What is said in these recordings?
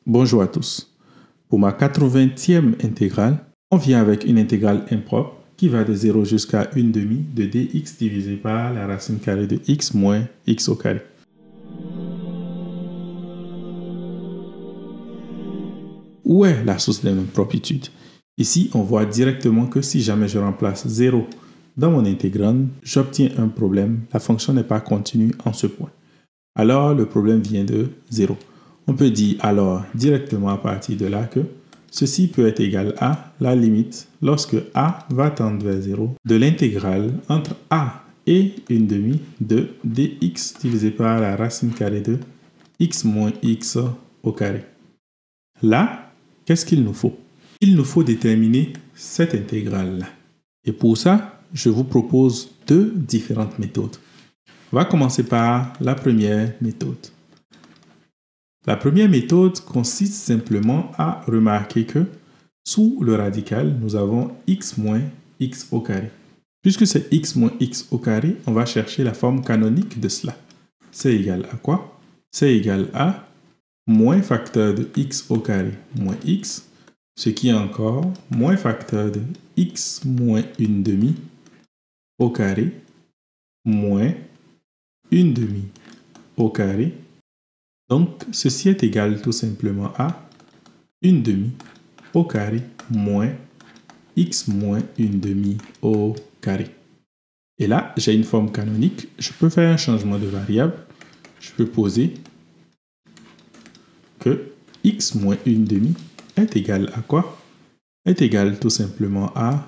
Bonjour à tous. Pour ma 80e intégrale, on vient avec une intégrale impropre qui va de 0 jusqu'à 1 demi de dx divisé par la racine carrée de x moins x au carré. Où est la source de l'impropritude? Ici, on voit directement que si jamais je remplace 0 dans mon intégrande, j'obtiens un problème. La fonction n'est pas continue en ce point. Alors, le problème vient de 0. On peut dire alors directement à partir de là que ceci peut être égal à la limite lorsque a va tendre vers 0 de l'intégrale entre a et 1 demi de dx divisé par la racine carrée de x moins x au carré. Là, qu'est-ce qu'il nous faut? Il nous faut déterminer cette intégrale-là. Et pour ça, je vous propose deux différentes méthodes. On va commencer par la première méthode. La première méthode consiste simplement à remarquer que sous le radical, nous avons x moins x au carré. Puisque c'est x moins x au carré, on va chercher la forme canonique de cela. C'est égal à quoi? C'est égal à moins facteur de x au carré moins x, ce qui est encore moins facteur de x moins 1 demi au carré moins 1 demi au carré. Donc, ceci est égal tout simplement à 1 demi au carré moins x moins 1 demi au carré. Et là, j'ai une forme canonique. Je peux faire un changement de variable. Je peux poser que x moins 1 demi est égal à quoi? Est égal tout simplement à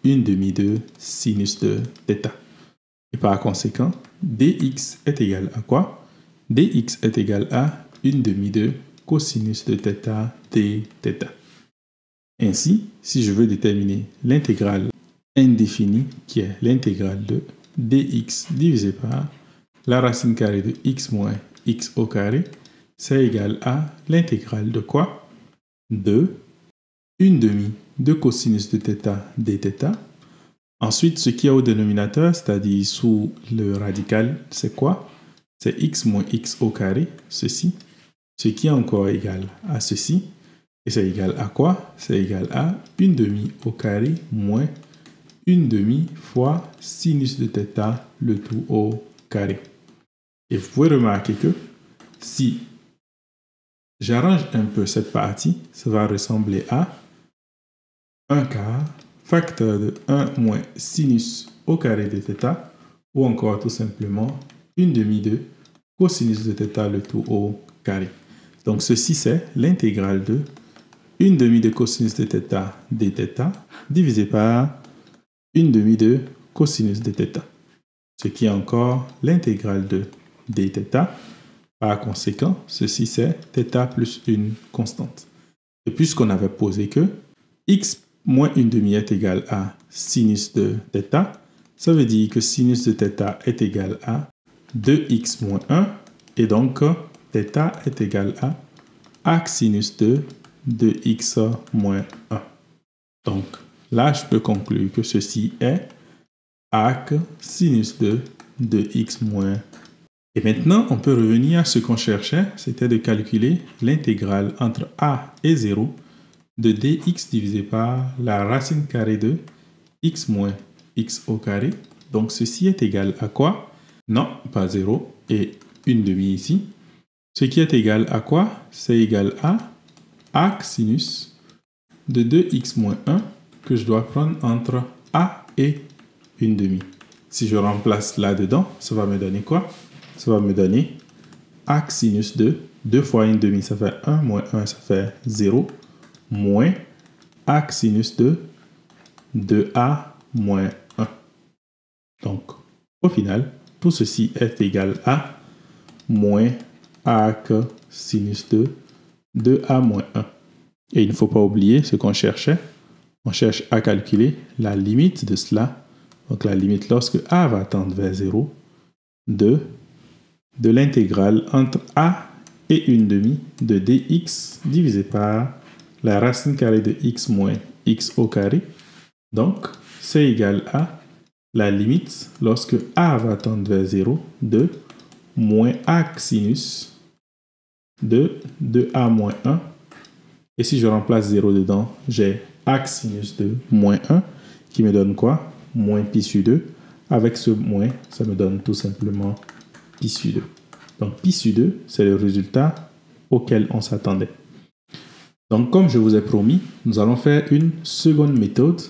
1 demi de sinus de θ. Et par conséquent, dx est égal à quoi? dx est égal à 1 demi de cosinus de θ dθ. Ainsi, si je veux déterminer l'intégrale indéfinie, qui est l'intégrale de dx divisé par la racine carrée de x moins x au carré, c'est égal à l'intégrale de quoi? De 1 demi de cosinus de θ dθ. Ensuite, ce qu'il y a au dénominateur, c'est-à-dire sous le radical, c'est quoi? C'est x moins x au carré, ceci, ce qui est encore égal à ceci. Et c'est égal à quoi? C'est égal à 1 demi au carré moins 1 demi fois sinus de θ, le tout au carré. Et vous pouvez remarquer que si j'arrange un peu cette partie, ça va ressembler à 1 quart facteur de 1 moins sinus au carré de θ, ou encore tout simplement 1 demi de cosinus de θ, le tout au carré. Donc ceci c'est l'intégrale de 1 demi de cosinus de θ dθ divisé par 1 demi de cosinus de θ, ce qui est encore l'intégrale de dθ. Par conséquent, ceci c'est θ plus une constante. Et puisqu'on avait posé que x moins 1 demi est égal à sinus de θ, ça veut dire que sinus de θ est égal à 2x moins 1, et donc θ est égal à arc sinus de 2x moins 1. Donc là, je peux conclure que ceci est arc sinus de 2x moins 1. Et maintenant, on peut revenir à ce qu'on cherchait, c'était de calculer l'intégrale entre a et 0 de dx divisé par la racine carrée de x moins x au carré. Donc ceci est égal à quoi? Non, pas 0 et 1 demi ici. Ce qui est égal à quoi? C'est égal à arc sinus de 2x moins 1 que je dois prendre entre a et 1 demi. Si je remplace là-dedans, ça va me donner quoi? Ça va me donner arc sinus de 2 fois 1 demi, ça fait 1 moins 1, ça fait 0, moins arc sinus de 2a moins 1. Donc, au final, tout ceci est égal à moins arc sinus de 2a moins 1. Et il ne faut pas oublier ce qu'on cherchait. On cherche à calculer la limite de cela. Donc la limite lorsque a va tendre vers 0 de l'intégrale entre a et 1 demi de dx divisé par la racine carrée de x moins x au carré. Donc, c'est égal à la limite lorsque a va tendre vers 0 de moins arc sinus de 2a moins 1 Et si je remplace 0 dedans, j'ai arc sinus de moins 1 qui me donne quoi? Moins pi sur 2. Avec ce moins, ça me donne tout simplement pi sur 2. Donc pi sur 2, c'est le résultat auquel on s'attendait. Donc comme je vous ai promis, nous allons faire une seconde méthode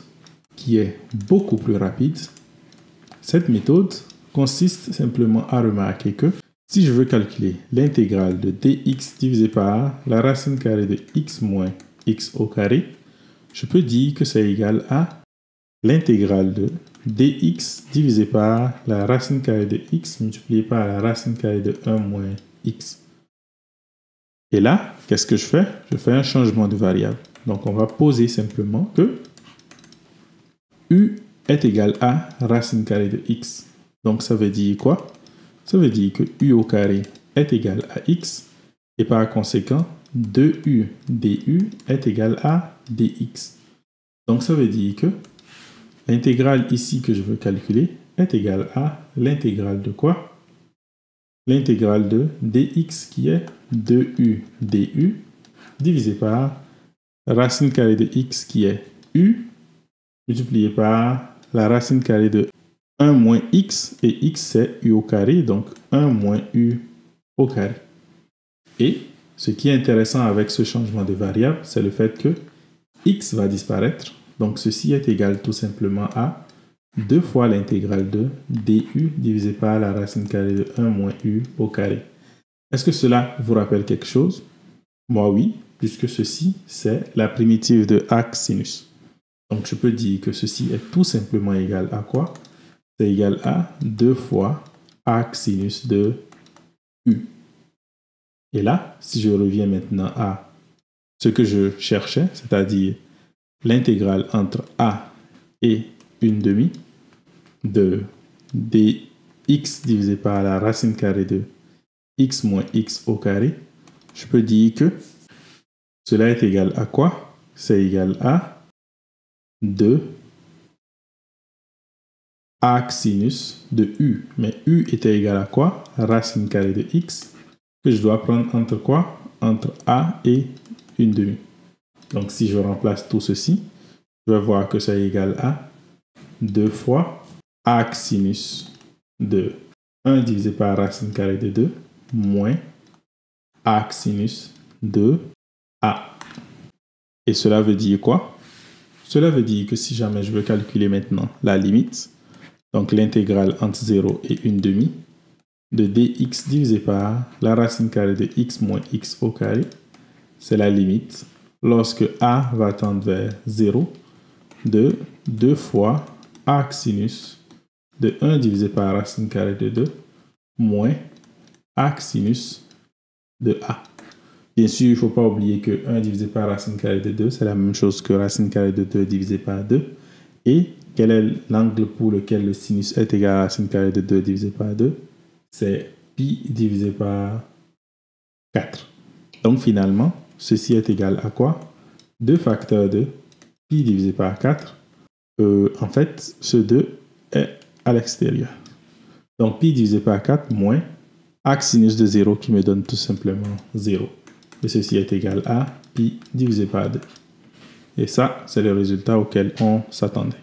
qui est beaucoup plus rapide. Cette méthode consiste simplement à remarquer que si je veux calculer l'intégrale de dx divisé par la racine carrée de x moins x au carré, je peux dire que c'est égal à l'intégrale de dx divisé par la racine carrée de x multiplié par la racine carrée de 1 moins x. Et là, qu'est-ce que je fais? Je fais un changement de variable. Donc, on va poser simplement que u est égal à racine carrée de x. Donc, ça veut dire quoi? Ça veut dire que u au carré est égal à x et par conséquent, 2u du est égal à dx. Donc, ça veut dire que l'intégrale ici que je veux calculer est égale à l'intégrale de quoi? L'intégrale de dx qui est 2u du divisé par racine carrée de x qui est u multiplié par la racine carrée de 1 moins x, et x c'est u au carré, donc 1 moins u au carré. Et ce qui est intéressant avec ce changement de variable, c'est le fait que x va disparaître, donc ceci est égal tout simplement à 2 fois l'intégrale de du divisé par la racine carrée de 1 moins u au carré. Est-ce que cela vous rappelle quelque chose? Moi oui, puisque ceci c'est la primitive de arc sinus. Donc je peux dire que ceci est tout simplement égal à quoi? C'est égal à 2 fois arc sinus de u. Et là, si je reviens maintenant à ce que je cherchais, c'est-à-dire l'intégrale entre a et 1/2 de dx divisé par la racine carrée de x moins x au carré, je peux dire que cela est égal à quoi? C'est égal à 2 arc sinus de u. Mais u était égal à quoi? Racine carrée de x, que je dois prendre entre quoi? Entre a et 1/2. Donc si je remplace tout ceci, je vais voir que ça est égal à 2 fois arc sinus de 1 divisé par racine carrée de 2 moins arc sinus de a. Et cela veut dire quoi? Cela veut dire que si jamais je veux calculer maintenant la limite, donc l'intégrale entre 0 et 1/2 de dx divisé par la racine carrée de x moins x au carré, c'est la limite lorsque a va tendre vers 0 de 2 fois arc sinus de 1 divisé par racine carrée de 2 moins arc sinus de a. Bien sûr, il ne faut pas oublier que 1 divisé par racine carrée de 2, c'est la même chose que racine carrée de 2 divisé par 2. Et quel est l'angle pour lequel le sinus est égal à racine carrée de 2 divisé par 2? C'est pi divisé par 4. Donc finalement, ceci est égal à quoi? 2 facteurs de pi divisé par 4. En fait, ce 2 est à l'extérieur. Donc pi divisé par 4 moins arc sinus de 0 qui me donne tout simplement 0. Et ceci est égal à pi divisé par 2. Et ça, c'est le résultat auquel on s'attendait.